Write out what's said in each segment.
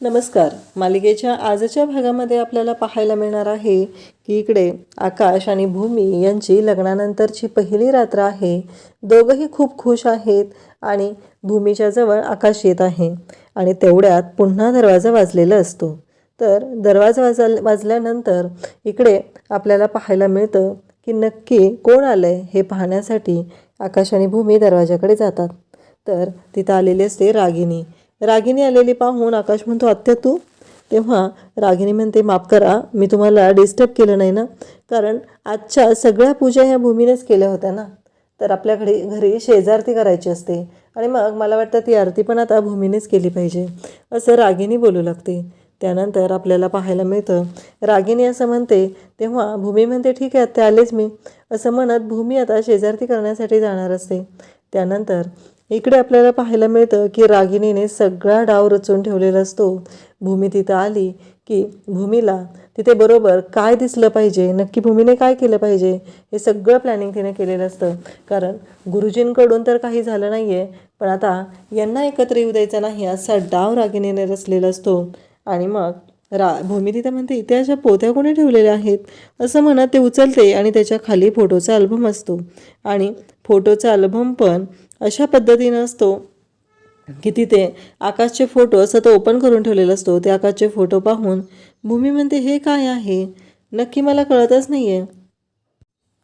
नमस्कार. मालिकेच्या आजच्या भागामध्ये आपल्याला पाहायला मिळणार आहे की इकडे आकाश आणि भूमी यांची लग्नानंतरची पहिली रात्र आहे. दोघंही खूप खुश आहेत आणि भूमीच्या जवळ आकाश येत आहे आणि तेवढ्यात पुन्हा दरवाजा वाजलेला असतो. तर दरवाजा वाजल्यानंतर इकडे आपल्याला पाहायला मिळतं की नक्की कोण आलंय हे पाहण्यासाठी आकाश आणि भूमी दरवाजाकडे जातात. तर तिथं आलेली असते रागिनी. रागिनी आलेली पाहून आकाश म्हणतो, आत्या तू? तेव्हा रागिनी म्हणते, माफ करा, मी तुम्हाला डिस्टर्ब केलं नाही ना, कारण आजच्या सगळ्या पूजा ह्या भूमीनेच केल्या होत्या ना. तर आपल्याकडे घरी शेजारती करायची असते आणि मग मला वाटतं ती आरती पण आता भूमीनेच केली पाहिजे, असं रागिनी बोलू लागते. त्यानंतर आपल्याला पाहायला मिळतं रागिनी असं म्हणते तेव्हा भूमी म्हणते, ठीक आहे आत्या, आलेच मी, असं म्हणत भूमी आता शेजारती करण्यासाठी जाणार असते. त्यानंतर इकडे आपल्याला पाहायला मिळतं की रागिनीने सगळा डाव रचून ठेवलेला असतो. भूमी तिथं आली की भूमीला तिथे बरोबर काय दिसलं पाहिजे, नक्की भूमीने काय केलं पाहिजे, हे सगळं प्लॅनिंग तिने केलेलं असतं. कारण गुरुजींकडून तर काही झालं नाही आहे, पण आता यांना एकत्र येऊ द्यायचा नाही असा डाव रागिनीने रचलेला असतो. आणि मग भूमी तिथं म्हणते, इथे अशा पोत्या कोणी ठेवलेल्या आहेत, असं म्हणत ते उचलते आणि त्याच्या खाली फोटोचा अल्बम असतो. आणि फोटोचा अल्बम पण अशा पद्धतीनं असतो की तिथे आकाशचे फोटो असं तो ओपन करून ठेवलेला असतो. ते आकाशचे फोटो पाहून भूमी म्हणते, हे काय आहे, नक्की मला कळतच नाही आहे.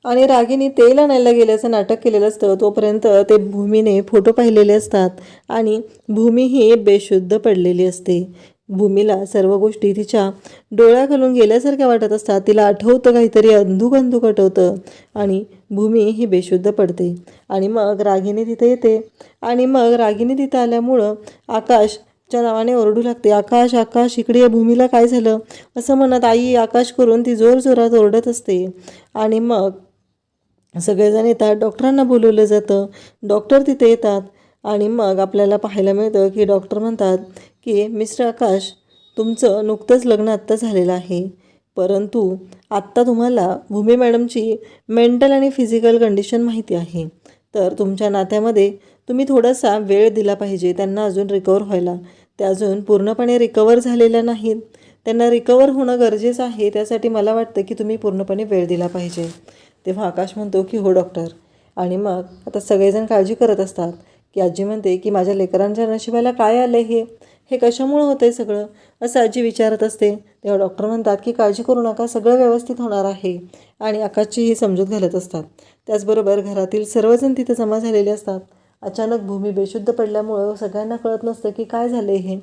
आणि रागिनी तेल आणायला गेल्याचं नाटक केलेलं असतं. तोपर्यंत ते भूमीने फोटो पाहिलेले असतात आणि भूमी ही बेशुद्ध पडलेली असते. भूमीला सर्व गोष्टी तिच्या डोळ्या घालून गेल्यासारख्या वाटत असतात. तिला आठवतं, काहीतरी अंधुक अंधुक आठवतं आणि भूमी ही बेशुद्ध पडते. आणि मग रागिनी तिथे येते आणि मग रागिनी तिथं आल्यामुळं आकाशच्या नावाने ओरडू लागते, आकाश आकाश इकडे, भूमीला काय झालं, असं म्हणत आई आकाश करून ती जोरजोरात ओरडत असते. आणि मग सगळेजण येतात, डॉक्टरांना बोलवलं जातं. डॉक्टर तिथे येतात आणि मग आपल्याला पाहायला मिळतं की डॉक्टर म्हणतात की मिस्टर आकाश, तुमचं नुकतंच लग्न आत्ता झालेलं आहे, परंतु आत्ता तुम्हाला भूमी मॅडमची मेंटल आणि फिजिकल कंडिशन माहिती आहे. तर तुमच्या नात्यामध्ये तुम्ही थोडासा वेळ दिला पाहिजे त्यांना अजून रिकवर व्हायला. ते अजून पूर्णपणे रिकवर झालेल्या नाहीत, त्यांना रिकवर होणं गरजेचं आहे. त्यासाठी मला वाटतं की तुम्ही पूर्णपणे वेळ दिला पाहिजे. तेव्हा आकाश म्हणतो की हो डॉक्टर. आणि मग आता सगळेजण काळजी करत असतात की आजी म्हणते की माझ्या लेकरांच्या नशिबाला काय आलं, हे कशामुळं होतं आहे सगळं, असं आजी विचारत असते. तेव्हा डॉक्टर म्हणतात की काळजी करू नका, सगळं व्यवस्थित होणार आहे. आणि आकाशची ही समजूत घालत असतात. त्याचबरोबर घरातील सर्वजण तिथे जमा झालेले असतात. अचानक भूमी बेशुद्ध पडल्यामुळं सगळ्यांना कळत नसतं की काय झालं हे.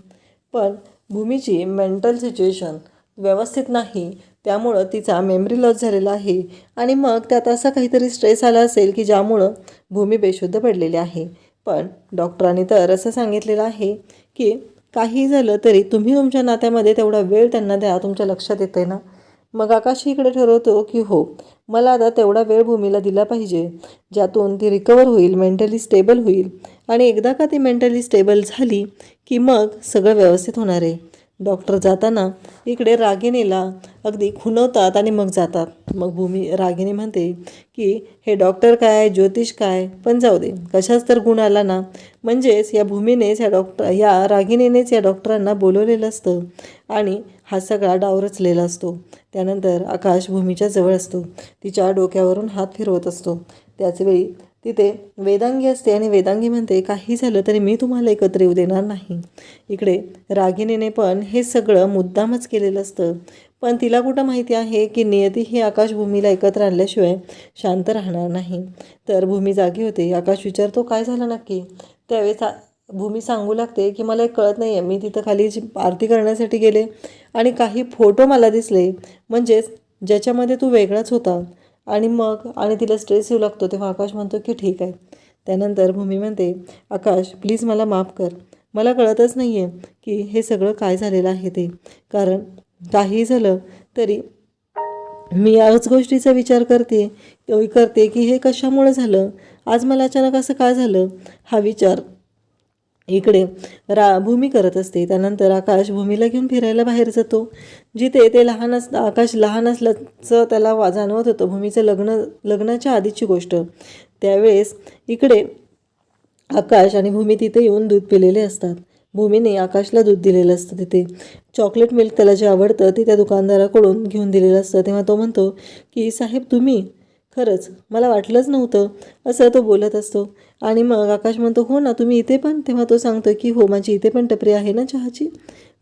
पण भूमीची मेंटल सिच्युएशन व्यवस्थित नाही, त्यामुळं तिचा मेमरी लॉस झालेला आहे. आणि मग त्यात असा काहीतरी स्ट्रेस आला असेल की ज्यामुळं भूमी बेशुद्ध पडलेली आहे. पण डॉक्टरांनी तर असं सांगितलेलं आहे की काही झालं तरी तुम्ही तुमच्या नात्यामध्ये तेवढा वेळ त्यांना द्या, तुमच्या लक्षात येते ना. मग आकाश इकडे ठरवतो की हो, मला आता तेवढा वेळ भूमीला दिला पाहिजे, ज्यातून ती रिकवर होईल, मेंटली स्टेबल होईल. आणि एकदा का ती मेंटली स्टेबल झाली की मग सगळं व्यवस्थित होणार आहे. डॉक्टर जाताना इकडे रागिनीला अगदी खुणवतात आणि मग जातात. मग रागिनी म्हणते की हे डॉक्टर काय, ज्योतिष काय, पण जाऊ दे, कशाच तर गुण आला ना. म्हणजेच या भूमीनेच या रागिनीनेच या डॉक्टरांना बोलवलेलं असतं आणि हा सगळा डाव रचलेला असतो. त्यानंतर आकाश भूमीच्या जवळ असतो, तिच्या डोक्यावरून हात फिरवत असतो. त्याचवेळी तिथे वेदांगी असते आणि वेदांगी म्हणते, काही झालं तरी मी तुम्हाला एकत्र येऊ देणार नाही. इकडे रागिनीने पण हे सगळं मुद्दामच केलेलं असतं. पण तिला कुठं माहिती आहे की नियती ही आकाश भूमीला एकत्र आणल्याशिवाय शांत राहणार नाही. तर भूमी जागी होते. आकाश विचारतो, काय झालं नक्की. त्यावेळेस भूमी सांगू लागते की मला एक कळत नाही आहे, मी तिथं खाली आरती करण्यासाठी गेले आणि काही फोटो मला दिसले, म्हणजेच ज्याच्यामध्ये तू वेगळाच होता. आणि तिला स्ट्रेस येऊ लागतो. तेव्हा आकाश म्हणतो की ठीक आहे. त्यानंतर भूमी म्हणते, आकाश प्लीज मला माफ कर, मला कळतच नाही आहे की हे सगळं काय झालेलं आहे ते. कारण काही झालं तरी मी याच गोष्टीचा विचार करते की हे कशामुळे झालं, आज मला अचानक असं काय झालं, हा विचार इकडे भूमी करत असते. त्यानंतर आकाश भूमीला घेऊन फिरायला बाहेर जातो, जिथे ते आकाश लहान असल्याचं त्याला जाणवत होतं. भूमीचं लग्नाच्या आधीची गोष्ट. त्यावेळेस इकडे आकाश आणि भूमी तिथे येऊन दूध पिलेले असतात. भूमीने आकाशला दूध दिलेलं असतं तिथे. चॉकलेट मिल्क त्याला जे आवडतं ते त्या दुकानदाराकडून घेऊन दिलेलं असतं. तेव्हा तो म्हणतो की साहेब तुम्ही, खरंच मला वाटलंच नव्हतं, असं तो बोलत असतो. आणि मग आकाश म्हणतो हो ना तुम्ही इथे पण. तेव्हा तो सांगतो की हो माझी इथे पण टपरी आहे ना चहाची,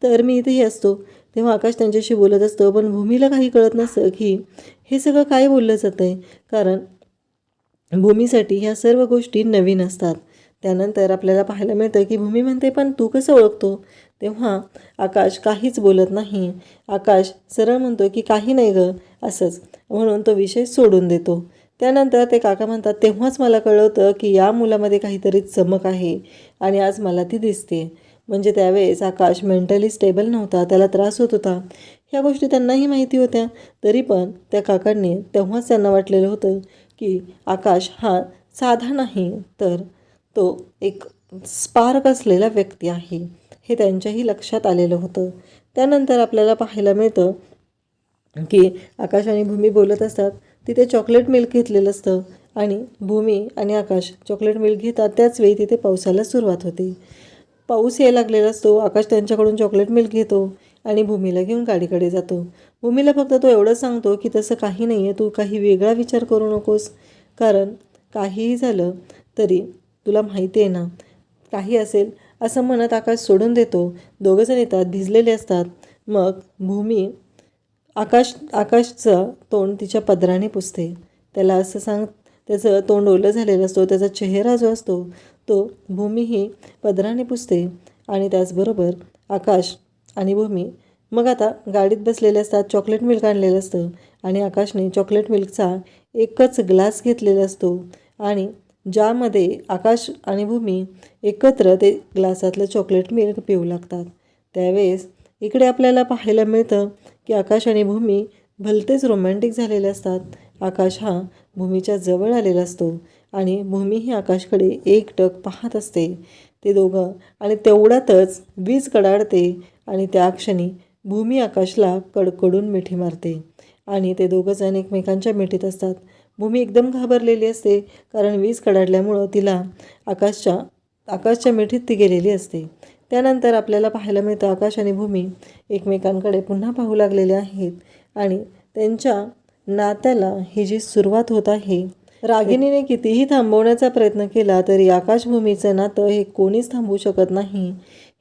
तर मी इथेही असतो. तेव्हा आकाश त्यांच्याशी बोलत असतं. पण भूमीला काही कळत नसतं की हे सगळं काय बोललं जातं आहे, कारण भूमीसाठी ह्या सर्व गोष्टी नवीन असतात. त्यानंतर आपल्याला पाहायला मिळतं की भूमी म्हणते पण तू कसं ओळखतो. तेव्हा आकाश काहीच बोलत नाही. आकाश सरळ म्हणतो की काही नाही गं, असंच, म्हणून तो विषय सोडून देतो. त्यानंतर ते काका म्हणतात तेव्हाच मला कळलं होतं की या मुलामध्ये काहीतरी चमक आहे आणि आज मला ती दिसते. म्हणजे त्यावेळेस आकाश मेंटली स्टेबल नव्हता, त्याला त्रास होत होता. ह्या गोष्टी त्यांनाही माहिती होत्या. तरी पण त्या काकांनी तेव्हाच त्यांना वाटलेलं होतं की आकाश हा साधा नाही, तर तो एक स्पार्क असलेला व्यक्ती आहे, हे त्यांच्याही लक्षात आलेलं होतं. त्यानंतर आपल्याला पाहायला मिळतं की आकाश आणि भूमी बोलत असतात. तिथे चॉकलेट मिल्क घेतलेलं असतं आणि भूमी आणि आकाश चॉकलेट मिल्क घेतात. त्याचवेळी तिथे पावसाला सुरुवात होते. पाऊस यायला लागलेला असतो. आकाश त्यांच्याकडून चॉकलेट मिल्क घेतो आणि भूमीला घेऊन गाडीकडे जातो. भूमीला फक्त तो एवढंच सांगतो की तसं काही नाही आहे, तू काही वेगळा विचार करू नकोस, कारण काहीही झालं तरी तुला माहिती आहे ना, काही असेल, असं म्हणत आकाश सोडून देतो. दोघंजण येतात, भिजलेले असतात. मग भूमी आकाशचं तोंड तिच्या पदराने पुसते. त्याला असं त्याचं तोंड ओलं झालेलं असतो. त्याचा चेहरा जो असतो तो भूमीही पदराने पुसते. आणि त्याचबरोबर आकाश आणि भूमी मग आता गाडीत बसलेले असतात. चॉकलेट मिल्क आणलेलं असतं आणि आकाशने चॉकलेट मिल्कचा एकच ग्लास घेतलेला असतो आणि ज्यामध्ये आकाश आणि भूमी एकत्र ते ग्लासातलं चॉकलेट मिल्क पिऊ लागतात. त्यावेळेस इकडे आपल्याला पाहायला मिळतं की आकाश आणि भूमी भलतेच रोमॅन्टिक झालेले असतात. आकाश हा भूमीच्या जवळ आलेला असतो आणि भूमी ही आकाशकडे एकटक पाहत असते. ते दोघं आणि तेवढ्यातच वीज कडाडते आणि त्या क्षणी भूमी आकाशला कडकडून मिठी मारते आणि ते दोघंजण एकमेकांच्या मिठीत असतात. भूमी एकदम घाबरलेली असते, कारण वीज कडाडल्यामुळं तिला आकाशच्या मिठीत ती गेलेली असते. त्यानंतर आपल्याला पाहायला मिळतं आकाश आणि भूमी एकमेकांकडे पुन्हा पाहू लागलेले आहेत आणि त्यांच्या नात्याला ही जी सुरुवात होत आहे. रागिणीने कितीही थांबवण्याचा प्रयत्न केला तरी आकाश भूमीचं नातं हे कोणीच थांबवू शकत नाही,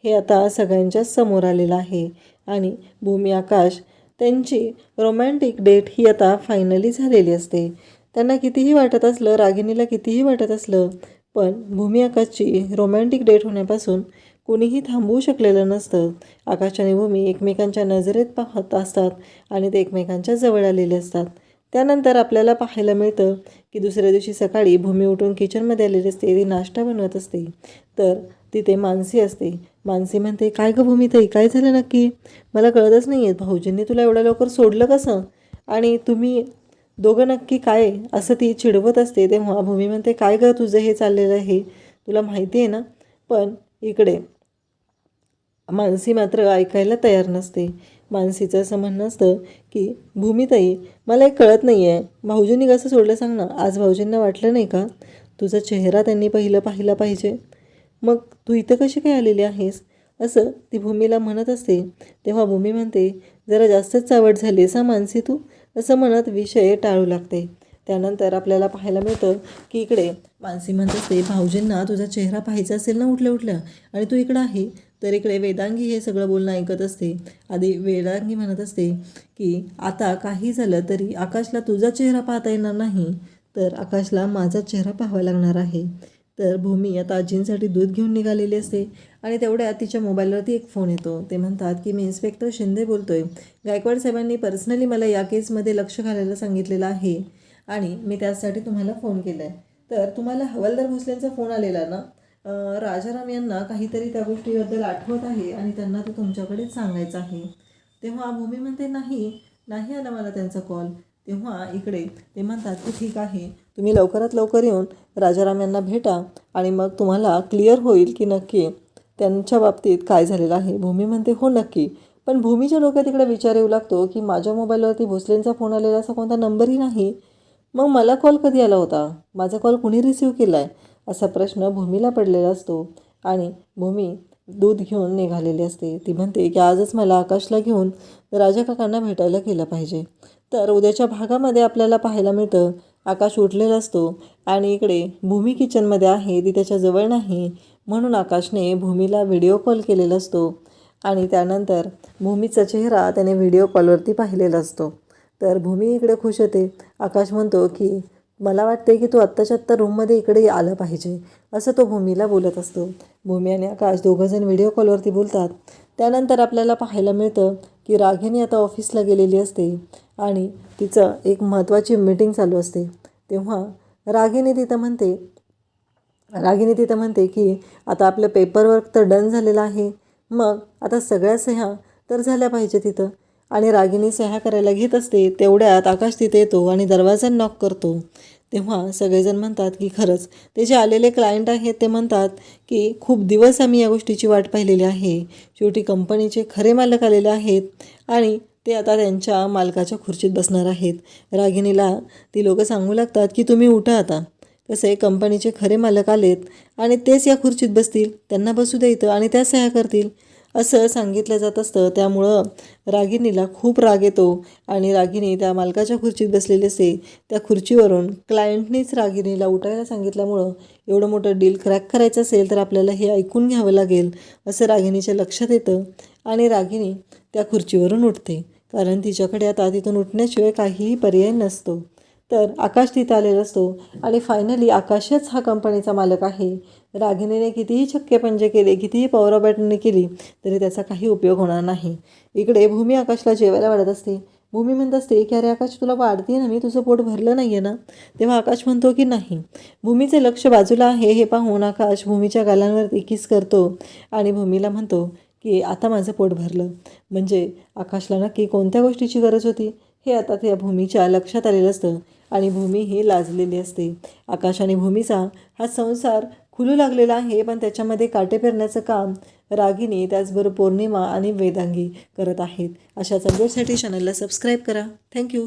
हे आता सगळ्यांच्याच समोर आलेलं आहे. आणि भूमी आकाश त्यांची रोमॅन्टिक डेट ही आता फायनली झालेली असते. त्यांना कितीही वाटत असलं, रागिणीला कितीही वाटत असलं, पण भूमी आकाशची रोमॅन्टिक डेट होण्यापासून कोणीही थांबवू शकलेलं नसतं. आकाश आणि भूमी एकमेकांच्या नजरेत पाहत असतात आणि ते एकमेकांच्या जवळ आलेले असतात. त्यानंतर आपल्याला पाहायला मिळतं की दुसऱ्या दिवशी सकाळी भूमी उठून किचनमध्ये आलेली असते. ती नाश्ता बनवत असते, तर तिथे मानसी असते. मानसी म्हणते काय गं भूमीताई, काय झालं नक्की, मला कळतच नाही आहे, भाऊजींनी तुला एवढ्या लवकर सोडलं कसं, आणि तुम्ही दोघं नक्की काय, असं ती चिडवत असते. तेव्हा भूमी म्हणते काय गं तुझं हे चाललेलं आहे, तुला माहिती आहे ना. पण इकडे मानसी मात्र ऐकायला तयार नसते. मानसीचं असं म्हणणं असतं की भूमीताई मला एक कळत नाही आहे, भाऊजींनी कसं सोडलं सांग ना. आज भाऊजींना वाटलं नाही का तुझा चेहरा त्यांनी पाहिला पाहिजे, मग तू इथं कशी काय आलेली आहेस, असं ती भूमीला म्हणत असते. तेव्हा भूमी म्हणते जरा जास्तच चावट झाली सा मानसी तू, असं म्हणत विषय टाळू लागते. त्यानंतर आपल्याला पाहायला मिळतं की इकडे मानसी म्हणत असते भाऊजींना तुझा चेहरा पाहायचा असेल ना उठल्या उठल्या, आणि तू इकडं आहे. तर इकडे वेदांगी हे सगळं बोलणं ऐकत असते. आधी वेदांगी म्हणत असते की आता काही झालं तरी आकाशला तुझा चेहरा पाहता येणार नाही, तर आकाशला माझा चेहरा पाहावा लागणार आहे. तर भूमी आता आजींसाठी दूध घेऊन निघालेली असते आणि तेवढ्यात तिच्या मोबाईलवरती एक फोन येतो. ते म्हणतात की मी इन्स्पेक्टर शिंदे बोलतोय, गायकवाड साहेबांनी पर्सनली मला या केसमध्ये लक्ष घालायला सांगितलेलं आहे आणि मी त्यासाठी तुम्हाला फोन केला आहे. तर तुम्हाला हवालदार भोसलेंचा फोन आलेला ना, राजाराम यांना काहीतरी त्या गोष्टीबद्दल आठवत आहे आणि त्यांना ते तुमच्याकडेच सांगायचं आहे. तेव्हा भूमी म्हणते नाही आला मला त्यांचा कॉल. तेव्हा इकडे ते म्हणतात की ठीक आहे, तुम्ही लवकरात लवकर येऊन राजाराम यांना भेटा आणि मग तुम्हाला क्लिअर होईल की नक्की त्यांच्या बाबतीत काय झालेलं आहे. भूमी म्हणते हो नक्की. पण भूमीच्या डोक्यात इकडे विचार येऊ लागतो की माझ्या मोबाईलवरती भोसलेंचा फोन आलेला असा कोणता नंबरही नाही, मग मला कॉल कधी आला होता, माझा कॉल कुणी रिसीव केला आहे, असा प्रश्न भूमीला पडलेला असतो. आणि भूमी दूध घेऊन निघालेली असते. ती म्हणते की आजच मला आकाशला घेऊन राजा काकांना भेटायला गेलं पाहिजे. तर उद्याच्या भागामध्ये आपल्याला पाहायला मिळतं आकाश उठलेला असतो आणि इकडे भूमी किचनमध्ये आहे, ती त्याच्याजवळ नाही. म्हणून आकाशने भूमीला व्हिडिओ कॉल केलेला असतो आणि त्यानंतर भूमीचा चेहरा त्याने व्हिडिओ कॉलवरती पाहिलेला असतो. तर भूमी इकडे खुश होते. आकाश म्हणतो की मला वाटते की तू आत्ताच्या आत्ता रूममध्ये इकडे आलं पाहिजे, असं तो भूमीला बोलत असतो. भूमी आणि आकाश दोघंजण व्हिडिओ कॉलवरती बोलतात. त्यानंतर आपल्याला पाहायला मिळतं की रागिनी आता ऑफिसला गेलेली असते आणि तिचं एक महत्त्वाची मीटिंग चालू असते. तेव्हा रागिनी तिथं म्हणते की आता आपलं पेपरवर्क तर डन झालेलं आहे, मग आता सगळ्या सह्या तर झाल्या पाहिजे तिथं. आणि रागिनी सह्या करायला घेत असते तेवढ्यात आकाश तिथे येतो आणि दरवाजा नॉक करतो. तेव्हा सगळेजण म्हणतात की खरंच ते जे आलेले क्लायंट आहेत ते म्हणतात की खूप दिवस आम्ही या गोष्टीची वाट पाहिलेली आहे. शेवटी कंपनीचे खरे मालक आलेले आहेत आणि ते आता त्यांच्या मालकाच्या खुर्चीत बसणार आहेत. रागिनीला ती लोकं सांगू लागतात की तुम्ही उठा आता, कसं आहे कंपनीचे खरे मालक आलेत आणि तेच या खुर्चीत बसतील, त्यांना बसू द्यायचं आणि त्या सह्या करतील, असं सांगितलं जात असतं. त्यामुळं रागिनीला खूप राग येतो आणि रागिनी त्या मालकाच्या खुर्चीत बसलेली असते. त्या खुर्चीवरून क्लायंटनीच रागिनीला उठायला सांगितल्यामुळं एवढं मोठं डील क्रॅक करायचं असेल तर आपल्याला हे ऐकून घ्यावं लागेल, असं रागिनीच्या लक्षात येतं आणि रागिनी त्या खुर्चीवरून उठते, कारण तिच्याकडे आता तिथून उठण्याशिवाय काहीही पर्याय नसतो. तर आकाश तिथं आलेला असतो आणि फायनली आकाशच हा कंपनीचा मालक आहे. रागिनीने कितीही छक्के पंजे केले, कितीही पॉवरबॅटने केली तरी त्याचा काही उपयोग होणार नाही. इकडे भूमी आकाशला जेवायला वाढत असते. भूमी म्हणत असते की अरे आकाश, तुला वाढते ना मी, तुझं पोट भरलं नाही आहे ना? तेव्हा आकाश म्हणतो की नाही. भूमीचे लक्ष बाजूला आहे हे पाहून आकाश भूमीच्या गालांवरती किस करतो आणि भूमीला म्हणतो की आता माझं पोट भरलं. म्हणजे आकाशला नक्की कोणत्या गोष्टीची गरज होती हे आता त्या भूमीच्या लक्षात आलेलं असतं आणि भूमी ही लाजलेली असते. आकाश आणि भूमीचा हा संसार खुलू लागलेला आहे, पण त्याच्यामध्ये काटे पेरण्याचं काम रागिनी त्याचबरोबर पौर्णिमा आणि वेदांगी करत आहेत. अशाच अपडेटसाठी चॅनलला सबस्क्राईब करा. थँक्यू.